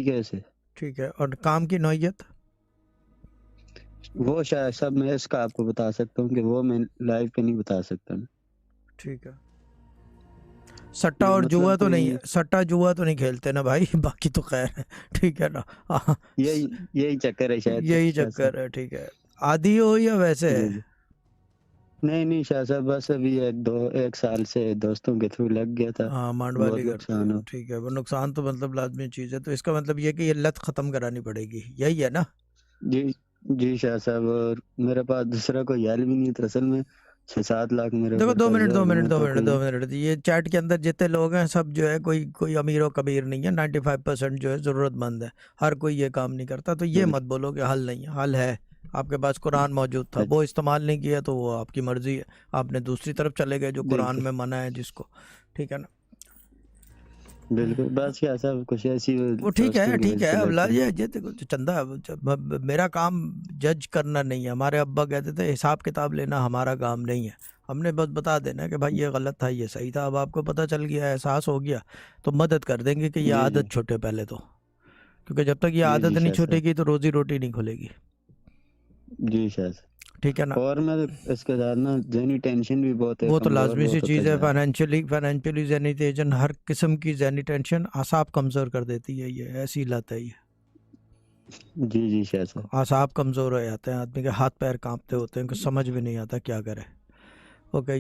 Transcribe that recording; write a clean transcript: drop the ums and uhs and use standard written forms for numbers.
طریقے سے. ٹھیک ہے. اور کام کی نوعیت؟ وہ شاید سب میں اس کا آپ کو بتا سکتا ہوں کہ وہ میں لائیو پہ نہیں بتا سکتا میں. ٹھیک ہے. سٹا اور جوا مطلب تو نہیں، کوئی سٹا جوا تو نہیں کھیلتے نا بھائی؟ باقی تو خیر ہے. ٹھیک ہے نا. یہی چکر ہے شاید یہی شاہ صاحب. چکر ہے. ٹھیک ہے. عادی ہو یا ویسے ہے؟ جی جی. نہیں شاہ صاحب، بس ابھی ایک سال سے دوستوں کے تھرو لگ گیا تھا. ہاں مانڈ بہت والی کرتے نقصان ہو. ہو. ٹھیک ہے. وہ نقصان تو مطلب لازمی چیز ہے. تو اس کا مطلب یہ کہ یہ لت ختم کرانی پڑے گی، یہی ہے نا؟ جی جی شاہ صاحب. اور میرے پاس دوسرا کوئی حل بھی نہیں تھا اصل میں. 6-7 لاکھ میرے دیکھو اوپر قرضے ہو گئے ہیں تو کوئی. 2 منٹ یہ چیٹ کے اندر جتنے لوگ ہیں سب جو ہے کوئی امیر و کبیر نہیں ہے. 95% جو ہے ضرورت مند ہے. ہر کوئی یہ کام نہیں کرتا. تو یہ مت بولو کہ حل نہیں ہے. حل ہے. آپ کے پاس قرآن موجود تھا، وہ استعمال نہیں کیا تو وہ آپ کی مرضی ہے. آپ نے دوسری طرف چلے گئے جو قرآن میں منع ہے جس کو. ٹھیک ہے نا؟ بالکل. بس شاہ صاحب کچھ ایسی وہ ٹھیک دوستوں ہے. کی ٹھیک وجہ ہے. سے اب لگ گیا. دیکھو چندہ، میرا کام جج کرنا نہیں ہے. ہمارے ابا کہتے تھے حساب کتاب لینا ہمارا کام نہیں ہے. ہم نے بس بتا دینا کہ بھائی یہ غلط تھا، یہ صحیح تھا. اب آپ کو پتہ چل گیا، احساس ہو گیا، تو مدد کر دیں گے کہ یہ جی جی عادت چھوٹے پہلے تو. کیونکہ جب تک یہ جی جی عادت نہیں شاہ چھوٹے صاحب. گی تو روزی روٹی نہیں کھلے گی. جی شاہ صاحب. ٹھیک ہے نا؟ اور میں اس کے ساتھ نا ذہنی ٹینشن بھی بہت ہے، وہ تو کمزور لازمی سی بہت ہوتا چیز ہے. جا رہا فائنینشلی ذہنی ٹینشن، ہر قسم کی ذہنی ٹینشن اعصاب کمزور کر دیتی ہے. یہ ایسی لت ہے. یہ ہے. جی جی شاہ صاحب. اعصاب کمزور ہو جاتے ہیں، آدمی کے ہاتھ پیر کانپتے ہوتے ہیں، کہ سمجھ بھی نہیں آتا کیا کرے. اوکے.